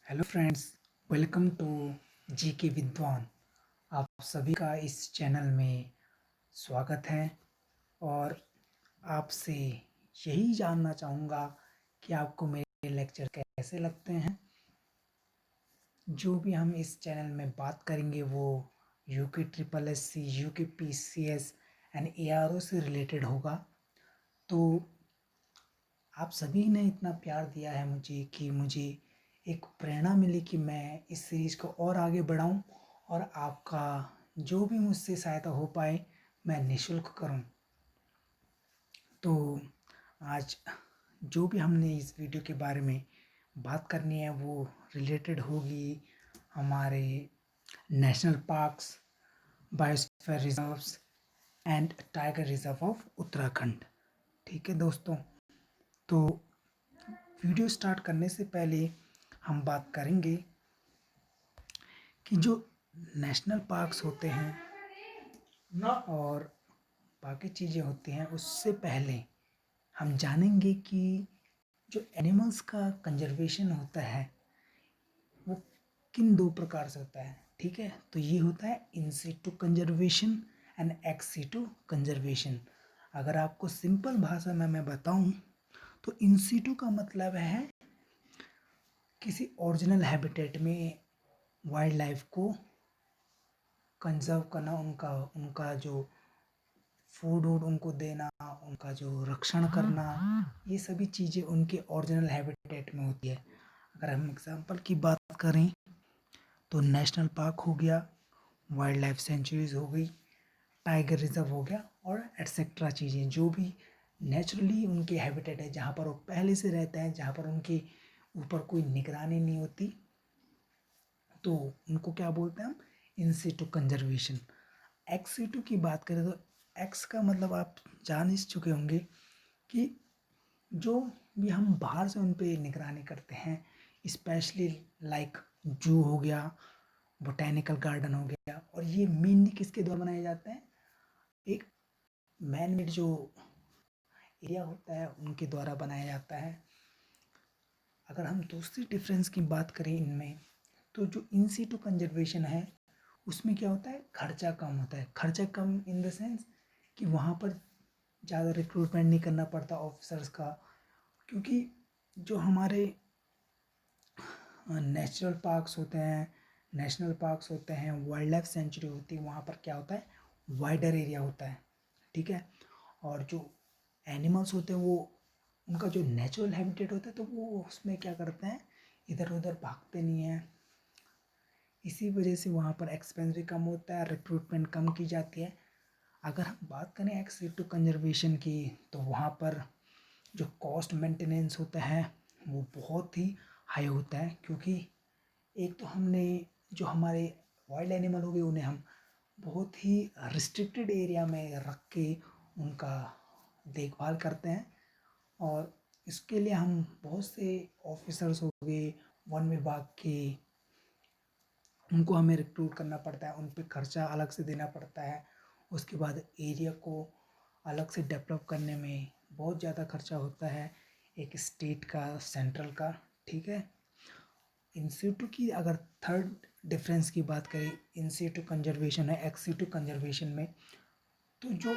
Hello friends, welcome to जी के विद्वान। आप सभी का इस चैनल में स्वागत है और आपसे यही जानना चाहूँगा कि आपको मेरे लेक्चर कैसे लगते हैं। जो भी हम इस चैनल में बात करेंगे वो UK triple S C, UK P C S and ARO से रिलेटेड होगा। तो आप सभी ने इतना प्यार दिया है मुझे कि मुझे एक प्रेरणा मिली कि मैं इस सीरीज़ को और आगे बढ़ाऊं और आपका जो भी मुझसे सहायता हो पाए मैं निःशुल्क करूं। तो आज जो भी हमने इस वीडियो के बारे में बात करनी है वो रिलेटेड होगी हमारे national parks, biosphere reserves and tiger reserve of Uttarakhand. ठीक है दोस्तों, तो वीडियो स्टार्ट करने से पहले हम बात करेंगे कि जो नेशनल पार्क्स होते हैं और बाकी चीज़ें होती हैं, उससे पहले हम जानेंगे कि जो एनिमल्स का कंजर्वेशन होता है वो किन दो प्रकार से होता है। ठीक है, तो ये होता है in situ conservation and ex situ conservation. अगर आपको सिंपल भाषा में मैं बताऊं तो इन सिटू का मतलब है किसी ओरिजिनल हैबिटेट में वाइल्ड लाइफ को कंजर्व करना, उनका उनका जो फूड वूड उनको देना, उनका जो रक्षण करना, ये सभी चीज़ें उनके ओरिजिनल हैबिटेट में होती है। अगर हम एग्जांपल की बात करें तो नेशनल पार्क हो गया, वाइल्ड लाइफ सेंचुरीज हो गई, टाइगर रिजर्व हो गया और एटसेट्रा चीज़ें जो भी नेचुरली उनके हैबिटेट है, जहाँ पर वो पहले से रहते हैं, जहाँ पर उनके ऊपर कोई निगरानी नहीं होती, तो उनको क्या बोलते हैं हम, इन सिटू कंजर्वेशन। एक्स सिटू की बात करें तो एक्स का मतलब आप जान ही चुके होंगे कि जो भी हम बाहर से उन पर निगरानी करते हैं, स्पेशली लाइक जू हो गया, बोटेनिकल गार्डन हो गया, और ये मेनली किसके द्वारा बनाए जाते हैं, एक मैन मेड जो एरिया होता है उनके द्वारा बनाया जाता है। अगर हम दूसरी डिफरेंस की बात करें इनमें, तो जो इन सिटू कंजर्वेशन है उसमें क्या होता है, खर्चा कम होता है। खर्चा कम इन द सेंस कि वहाँ पर ज़्यादा रिक्रूटमेंट नहीं करना पड़ता ऑफिसर्स का, क्योंकि जो हमारे नेचुरल पार्क्स होते हैं, नेशनल पार्क्स होते हैं, वाइल्ड लाइफ सेंचुरी होती है, वहाँ पर क्या होता है, वाइडर एरिया होता है। ठीक है, और जो एनिमल्स होते हैं वो उनका जो नेचुरल हैबिटेट होता है तो वो उसमें क्या करते हैं, इधर उधर भागते नहीं हैं। इसी वजह से वहाँ पर एक्सपेंस भी कम होता है, रिक्रूटमेंट कम की जाती है। अगर हम बात करें एक्स टू कंजर्वेशन की तो वहाँ पर जो कॉस्ट मेंटेनेंस होता है वो बहुत ही हाई होता है, क्योंकि एक तो हमने जो हमारे वाइल्ड एनिमल हो गए उन्हें हम बहुत ही रिस्ट्रिक्टेड एरिया में रख के उनका देखभाल करते हैं, और इसके लिए हम बहुत से ऑफिसर्स हो गए वन विभाग के, उनको हमें रिक्रूट करना पड़ता है, उन पर खर्चा अलग से देना पड़ता है। उसके बाद एरिया को अलग से डेवलप करने में बहुत ज़्यादा खर्चा होता है, एक स्टेट का, सेंट्रल का। ठीक है, इन सिटू की अगर थर्ड डिफरेंस की बात करें इन सिटू कंजर्वेशन है एक्स सिटू कंजर्वेशन में, तो जो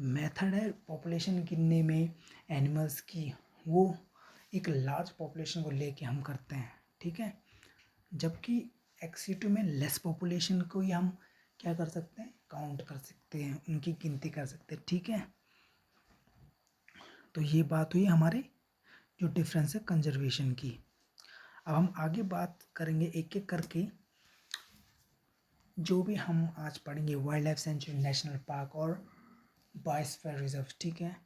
मेथड है पॉपुलेशन गिनने में एनिमल्स की, वो एक लार्ज पॉपुलेशन को लेके हम करते हैं। ठीक है, जबकि एक्स2 में लेस पॉपुलेशन को ही हम क्या कर सकते हैं, काउंट कर सकते हैं, उनकी गिनती कर सकते हैं। ठीक है, तो ये बात हुई हमारे जो डिफरेंस है कंजर्वेशन की। अब हम आगे बात करेंगे एक एक करके, जो भी हम आज पढ़ेंगे wild life sanctuary, national park और बायोस्फीयर रिजर्व। ठीक है,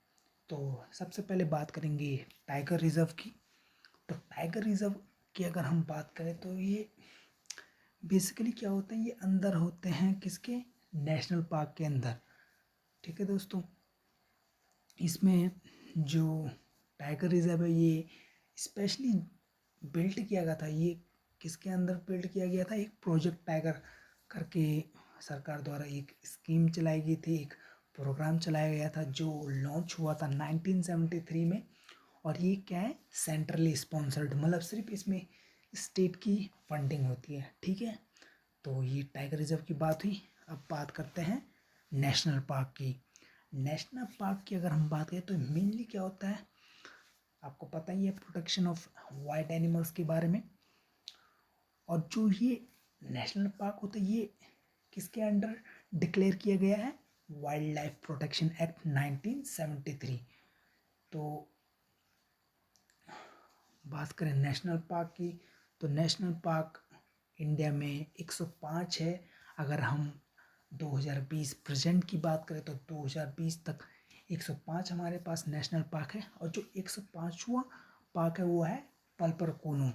तो सबसे पहले बात करेंगे टाइगर रिजर्व की। तो टाइगर रिजर्व की अगर हम बात करें तो ये बेसिकली क्या होते हैं, ये अंदर होते हैं किसके, नेशनल पार्क के अंदर। ठीक है दोस्तों, इसमें जो टाइगर रिजर्व है ये स्पेशली बिल्ड किया गया था, ये किसके अंदर बिल्ड किया गया था, एक प्रोजेक्ट टाइगर करके सरकार द्वारा एक स्कीम चलाई गई थी, एक प्रोग्राम चलाया गया था जो लॉन्च हुआ था 1973 में। और ये क्या है, सेंट्रली स्पॉन्सर्ड, मतलब सिर्फ इसमें स्टेट की फंडिंग होती है, ठीक है। तो ये टाइगर रिजर्व की बात हुई। अब बात करते हैं नेशनल पार्क की। नेशनल पार्क की अगर हम बात करें तो मेनली क्या होता है, आपको पता ही है, प्रोटेक्शन ऑफ वाइल्ड एनिमल्स के बारे में। और जो ये नेशनल पार्क होता है ये किसके अंडर डिक्लेयर किया गया है, वाइल्ड लाइफ प्रोटेक्शन एक्ट 1973। तो बात करें नेशनल पार्क की, तो नेशनल पार्क इंडिया में 105 है। अगर हम 2020 प्रेजेंट की बात करें तो 2020 तक 105 हमारे पास नेशनल पार्क है। और जो 105वां पार्क है वो है पलपरकोनो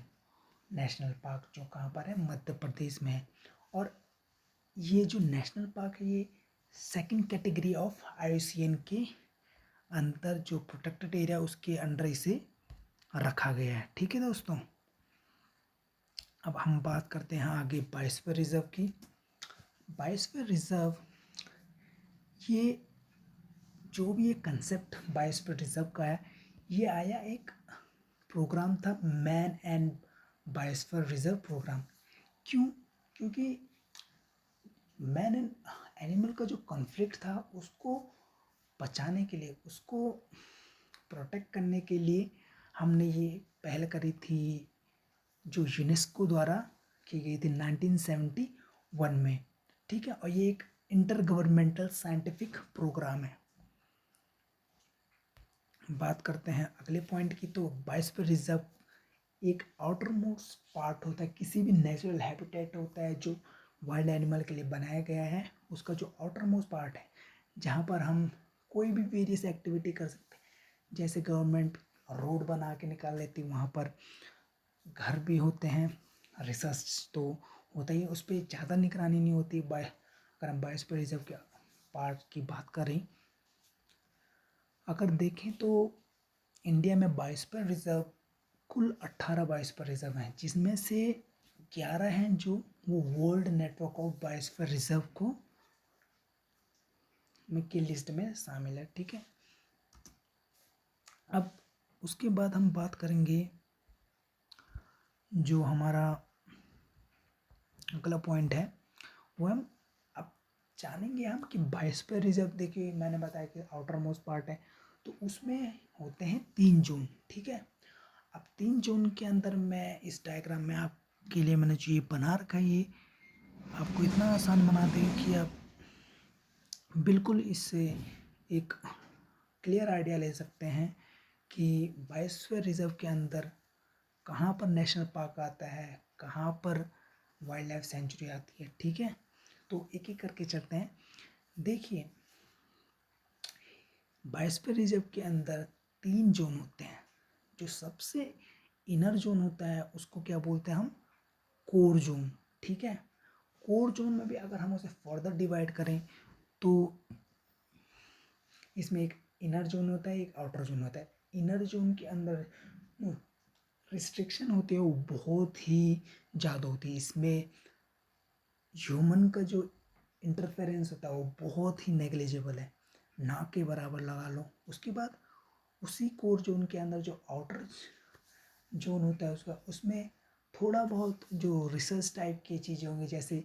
नेशनल पार्क, जो कहाँ पर है, मध्य प्रदेश में है। और ये जो नेशनल पार्क है ये सेकंड कैटेगरी ऑफ IUCN के अंदर, जो प्रोटेक्टेड एरिया उसके अंडर इसे रखा गया है, ठीक है दोस्तों। अब हम बात करते हैं आगे बायोस्फीयर रिजर्व की। बायोस्फीयर रिजर्व, ये जो भी ये कंसेप्ट बायोस्फीयर रिजर्व का है, ये आया एक प्रोग्राम था, man and biosphere reserve program. क्यों? क्योंकि मैन एंड एनिमल का जो कॉन्फ्लिक्ट था उसको बचाने के लिए, उसको प्रोटेक्ट करने के लिए हमने ये पहल करी थी, जो यूनेस्को द्वारा की गई थी 1971 में, ठीक है। और ये एक इंटर गवर्नमेंटल साइंटिफिक प्रोग्राम है। बात करते हैं अगले पॉइंट की, तो बायोस्फीयर रिजर्व एक आउटर मोस्ट पार्ट होता है, किसी भी नेचुरल हैबिटेट होता है जो वाइल्ड एनिमल के लिए बनाया गया है, उसका जो आउटर मोस्ट पार्ट है, जहाँ पर हम कोई भी वेरियस एक्टिविटी कर सकते हैं। जैसे गवर्नमेंट रोड बना के निकाल लेती, वहाँ पर घर भी होते हैं, रिसर्च तो होता ही है, उस पर ज़्यादा निगरानी नहीं होती। अगर हम बायोस्फीयर रिजर्व के पार्ट की बात करें, अगर देखें तो इंडिया में बायोस्फीयर रिजर्व कुल 18 बायोस्फीयर रिजर्व हैं, जिसमें से 11 हैं जो वो world network of biosphere reserve को में की लिस्ट में शामिल है, ठीक है। अब उसके बाद हम बात करेंगे जो हमारा अगला पॉइंट है, वो हम अब जानेंगे हम कि बायोस्फीयर रिजर्व, देखिए मैंने बताया कि आउटर मोस्ट पार्ट है, तो उसमें होते हैं 3 जोन, ठीक है। अब 3 जोन के अंदर मैं इस डायग्राम में आपके लिए मैंने जो ये बना रखा है, ये आपको इतना आसान बना देगा कि आप बिल्कुल इससे एक क्लियर आइडिया ले सकते हैं कि बायोस्फीयर रिजर्व के अंदर कहाँ पर नेशनल पार्क आता है, कहाँ पर वाइल्ड लाइफ सेंचुरी आती है, ठीक है। तो एक एक करके चलते हैं। देखिए बायोस्फीयर रिजर्व के अंदर 3 जोन होते हैं। जो सबसे इनर जोन होता है उसको क्या बोलते हैं हम, कोर जोन, ठीक है। कोर जोन में भी अगर हम उसे फर्दर डिवाइड करें तो इसमें एक इनर जोन होता है, एक आउटर जोन होता है। इनर जोन के अंदर रिस्ट्रिक्शन होती है वो बहुत ही ज़्यादा होती है, इसमें ह्यूमन का जो इंटरफेरेंस होता है वो बहुत ही नेग्लिजिबल है, ना के बराबर लगा लो। उसके बाद उसी कोर जोन के अंदर जो आउटर जोन होता है उसका, उसमें थोड़ा बहुत जो रिसर्च टाइप की चीज़ें होंगी, जैसे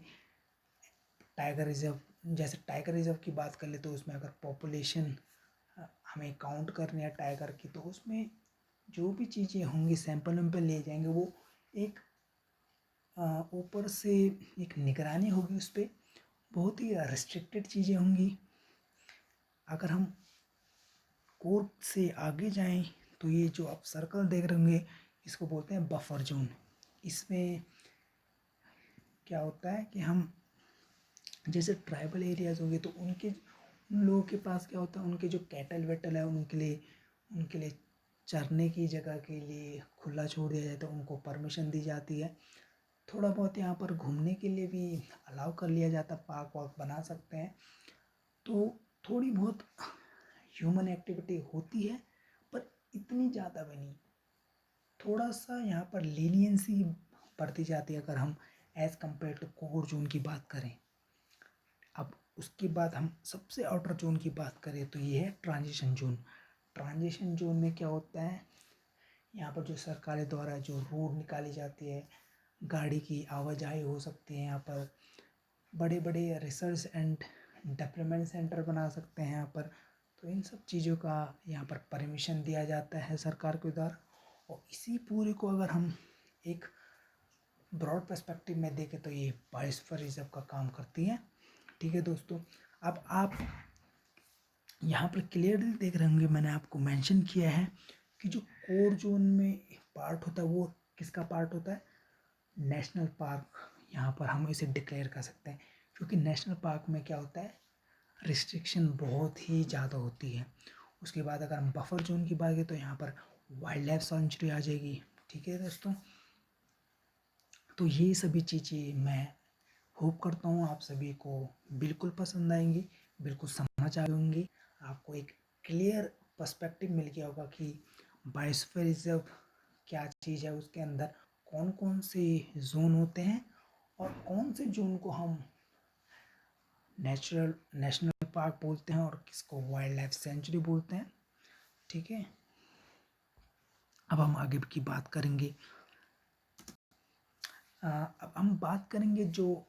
टाइगर रिजर्व, जैसे टाइगर रिजर्व की बात कर ले तो उसमें अगर पॉपुलेशन हमें काउंट करनी है टाइगर की, तो उसमें जो भी चीज़ें होंगी सैंपल वैम्पल ले जाएंगे, वो एक ऊपर से एक निगरानी होगी उस पर, बहुत ही रिस्ट्रिक्टेड चीज़ें होंगी। अगर हम कोर से आगे जाएं तो ये जो आप सर्कल देख रहे होंगे इसको बोलते हैं बफर जोन। इसमें क्या होता है कि हम जैसे ट्राइबल एरियाज होंगे तो उन लोगों के पास क्या होता है, उनके जो कैटल वेटल है उनके लिए चरने की जगह के लिए खुला छोड़ दिया जाता है, उनको परमिशन दी जाती है। थोड़ा बहुत यहाँ पर घूमने के लिए भी अलाउ कर लिया जाता है, पार्क वार्क बना सकते हैं। तो थोड़ी बहुत ह्यूमन एक्टिविटी होती है पर इतनी ज़्यादा भी नहीं, थोड़ा सा यहाँ पर लीनियंसी बढ़ती जाती है अगर हम as compare to core zone की बात करें। अब उसके बाद हम सबसे आउटर जोन की बात करें तो ये है ट्रांजिशन जोन। ट्रांजिशन जोन में क्या होता है, यहाँ पर जो सरकार द्वारा जो रोड निकाली जाती है, गाड़ी की आवाजाही हो सकती है यहाँ पर, बड़े बड़े रिसर्च एंड डेवलपमेंट सेंटर बना सकते हैं यहाँ पर। तो इन सब चीज़ों का यहाँ पर परमिशन दिया जाता है सरकार के द्वारा। और इसी पूरे को अगर हम एक ब्रॉड पर्सपेक्टिव में देखें तो ये बायोस्फीयर रिजर्व का काम करती हैं। ठीक है दोस्तों, अब आप यहाँ पर क्लियरली देख रहे होंगे, मैंने आपको मेंशन किया है कि जो कोर जोन में पार्ट होता है वो किसका पार्ट होता है, नेशनल पार्क। यहाँ पर हम इसे डिक्लेयर कर सकते हैं, क्योंकि नेशनल पार्क में क्या होता है, रिस्ट्रिक्शन बहुत ही ज़्यादा होती है। उसके बाद अगर हम बफर जोन की बात करें तो यहाँ पर वाइल्ड लाइफ सेंचुरी आ जाएगी। ठीक है दोस्तों, तो ये सभी चीज़ें मैं होप करता हूँ आप सभी को बिल्कुल पसंद आएंगी, बिल्कुल समझ आ होंगी। आपको एक क्लियर पर्सपेक्टिव मिल गया होगा कि बायोस्फीयर रिजर्व क्या चीज़ है, उसके अंदर कौन कौन से जोन होते हैं और कौन से जोन को हम नेशनल पार्क बोलते हैं और किसको वाइल्ड लाइफ सेंचुरी बोलते हैं। ठीक है, अब हम आगे की बात करेंगे। अब हम बात करेंगे जो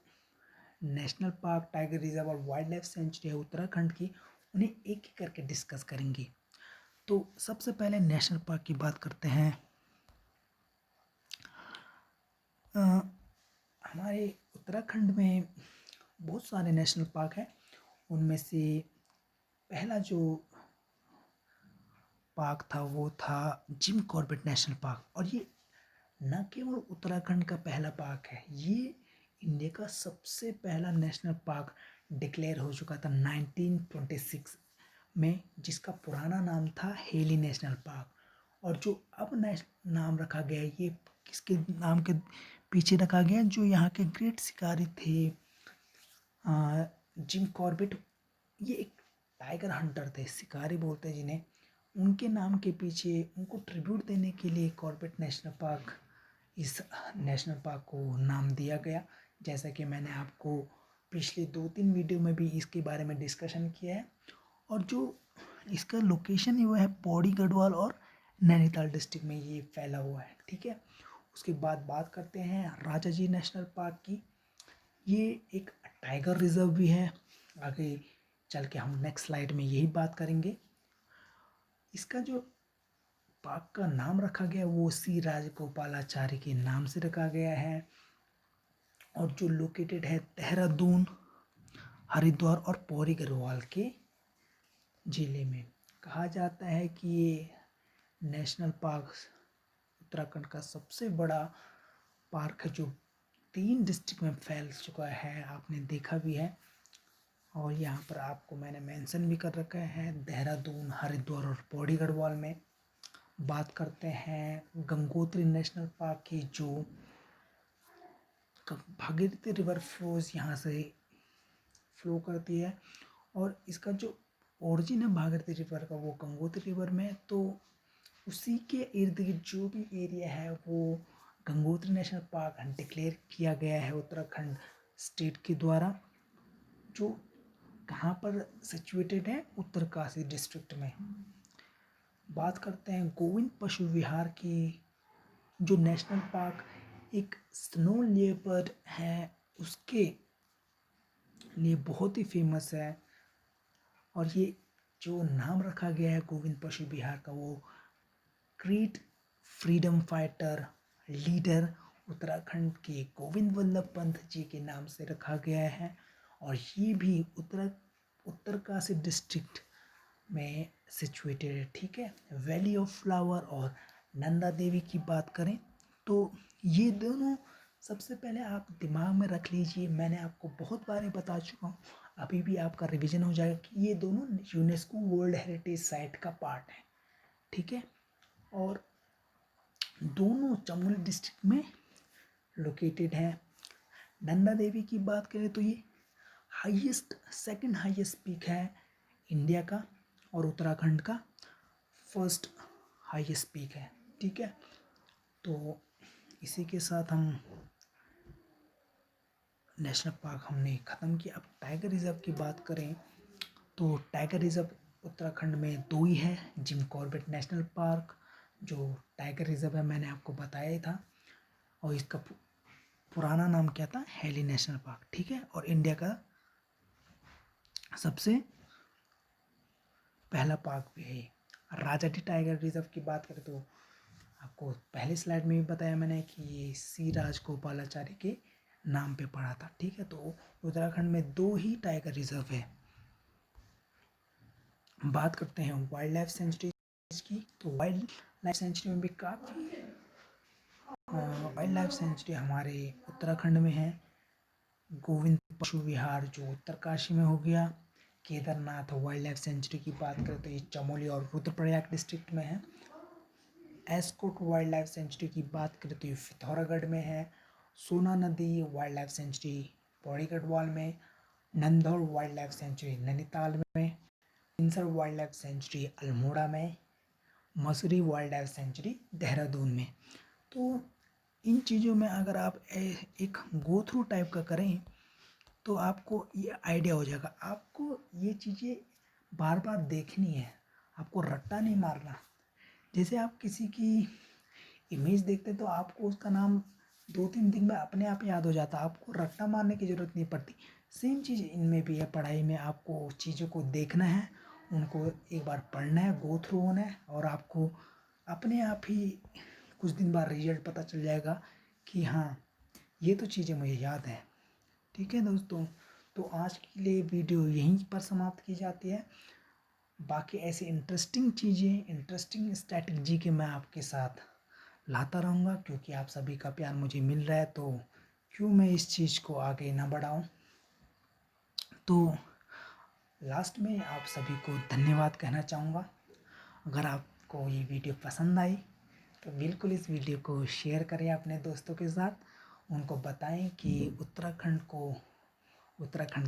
नेशनल पार्क, टाइगर रिजर्व और वाइल्ड लाइफ सेंचुरी है उत्तराखंड की, उन्हें एक एक करके डिस्कस करेंगे। तो सबसे पहले नेशनल पार्क की बात करते हैं। हमारे उत्तराखंड में बहुत सारे नेशनल पार्क हैं। उनमें से पहला जो पार्क था वो था जिम कॉर्बेट नेशनल पार्क। और ये न केवल उत्तराखंड का पहला पार्क है, ये इंडिया का सबसे पहला नेशनल पार्क डिक्लेयर हो चुका था 1926 में, जिसका पुराना नाम था हेली नेशनल पार्क। और जो अब नाम रखा गया है, ये किसके नाम के पीछे रखा गया, जो यहाँ के ग्रेट शिकारी थे जिम कॉर्बेट। ये एक टाइगर हंटर थे, शिकारी बोलते हैं जिन्हें। उनके नाम के पीछे उनको ट्रिब्यूट देने के लिए कॉर्बेट नेशनल पार्क, इस नेशनल पार्क को नाम दिया गया। जैसा कि मैंने आपको पिछले 2-3 वीडियो में भी इसके बारे में डिस्कशन किया है। और जो इसका लोकेशन है वो है पौड़ी गढ़वाल और नैनीताल डिस्ट्रिक्ट में ये फैला हुआ है। ठीक है, उसके बाद बात करते हैं राजा जी नेशनल पार्क की। ये एक टाइगर रिजर्व भी है, आगे चल के हम नेक्स्ट स्लाइड में यही बात करेंगे। इसका जो पार्क का नाम रखा गया वो श्री राजगोपालाचारी के नाम से रखा गया है, और जो लोकेटेड है देहरादून, हरिद्वार और पौड़ी गढ़वाल के जिले में। कहा जाता है कि ये नेशनल पार्क उत्तराखंड का सबसे बड़ा पार्क है, जो 3 डिस्ट्रिक्ट में फैल चुका है, आपने देखा भी है। और यहाँ पर आपको मैंने मेंशन भी कर रखा है, देहरादून, हरिद्वार और पौड़ी गढ़वाल में। बात करते हैं गंगोत्री नेशनल पार्क की, जो भागीरथी रिवर फ्लोज यहाँ से फ्लो करती है। और इसका जो ओरिजिन है भागीरथी रिवर का वो गंगोत्री रिवर में, तो उसी के इर्द गिर्द जो भी एरिया है वो गंगोत्री नेशनल पार्क डिक्लेयर किया गया है उत्तराखंड स्टेट के द्वारा, जो कहाँ पर सिचुएटेड है, उत्तरकाशी डिस्ट्रिक्ट में। बात करते हैं गोविंद पशु विहार की, जो नेशनल पार्क एक स्नो लेपर्ड है उसके लिए बहुत ही फेमस है। और ये जो नाम रखा गया है गोविंद पशु विहार का, वो great freedom fighter leader Uttarakhand के गोविंद वल्लभ पंत जी के नाम से रखा गया है। और ये भी उत्तरकाशी डिस्ट्रिक्ट में सिचुएटेड है। ठीक है, वैली ऑफ फ्लावर और नंदा देवी की बात करें तो ये दोनों सबसे पहले आप दिमाग में रख लीजिए। मैंने आपको बहुत बार बता चुका हूँ, अभी भी आपका रिवीजन हो जाएगा कि ये दोनों यूनेस्को वर्ल्ड हेरिटेज साइट का पार्ट है। ठीक है, और दोनों चमोली डिस्ट्रिक्ट में लोकेटेड है। नंदा देवी की बात करें तो ये सेकंड हाईएस्ट पीक है इंडिया का, और उत्तराखंड का फर्स्ट हाईएस्ट पीक है। ठीक है, तो इसी के साथ हम नेशनल पार्क हमने ख़त्म किया। अब टाइगर रिजर्व की बात करें तो टाइगर रिजर्व उत्तराखंड में 2 ही है, जिम कॉर्बेट नेशनल पार्क जो टाइगर रिजर्व है मैंने आपको बताया ही था, और इसका पुराना नाम क्या था, हेली नेशनल पार्क, ठीक है। और इंडिया का सबसे पहला पार्क भी है। राजाटी टाइगर रिजर्व की बात करें तो आपको पहले स्लाइड में भी बताया मैंने कि ये सी राजगोपालाचारी के नाम पे पड़ा था, ठीक है। तो उत्तराखंड में 2 ही टाइगर रिजर्व है। बात करते हैं वाइल्ड लाइफ सेंचुरीज की, तो वाइल्ड लाइफ सेंचुरी में भी काफ़ी वाइल्ड लाइफ सेंचुरी हमारे उत्तराखंड में है। गोविंद पशु विहार जो उत्तरकाशी में हो गया। केदारनाथ वाइल्ड लाइफ सेंचुरी की बात करें तो ये चमोली और रुद्रप्रयाग डिस्ट्रिक्ट में है। एस्कोट वाइल्ड लाइफ सेंचुरी की बात करें तो ये पिथौरागढ़ में है। Sonanadi wildlife sanctuary Pauri Garhwal में। Nandhaur wildlife sanctuary Nainital में। इंसर वाइल्ड लाइफ सेंचुरी अल्मोड़ा में। Mussoorie wildlife sanctuary Dehradun में। तो इन चीज़ों में अगर आप एक गो थ्रू टाइप का करें तो आपको ये आइडिया हो जाएगा। आपको ये चीज़ें बार बार देखनी है, आपको रट्टा नहीं मारना। जैसे आप किसी की इमेज देखते तो आपको उसका नाम 2-3 दिन में अपने आप याद हो जाता, आपको रट्टा मारने की ज़रूरत नहीं पड़ती। सेम चीज़ इनमें भी है, पढ़ाई में आपको चीज़ों को देखना है, उनको एक बार पढ़ना है, गो थ्रू होना है, और आपको अपने आप ही कुछ दिन बाद रिजल्ट पता चल जाएगा कि हाँ ये तो चीज़ें मुझे याद है, ठीक है दोस्तों। तो आज के लिए वीडियो यहीं पर समाप्त की जाती है। बाकी ऐसी इंटरेस्टिंग चीज़ें, इंटरेस्टिंग स्ट्रैटेजी के मैं आपके साथ लाता रहूँगा, क्योंकि आप सभी का प्यार मुझे मिल रहा है, तो क्यों मैं इस चीज़ को आगे ना बढ़ाऊँ। तो लास्ट में आप सभी को धन्यवाद कहना चाहूँगा। अगर आपको ये वीडियो पसंद आई तो बिल्कुल इस वीडियो को शेयर करें अपने दोस्तों के साथ। उनको बताएं कि उत्तराखंड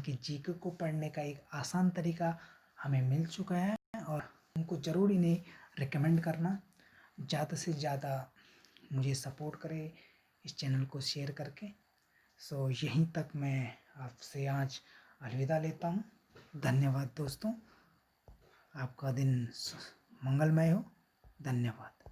की जीके को पढ़ने का एक आसान तरीका हमें मिल चुका है, और उनको ज़रूर इन्हें रिकमेंड करना। ज़्यादा से ज़्यादा मुझे सपोर्ट करें इस चैनल को शेयर करके। सो यहीं तक मैं आपसे आज अलविदा लेता हूँ। धन्यवाद दोस्तों, आपका दिन मंगलमय हो। धन्यवाद।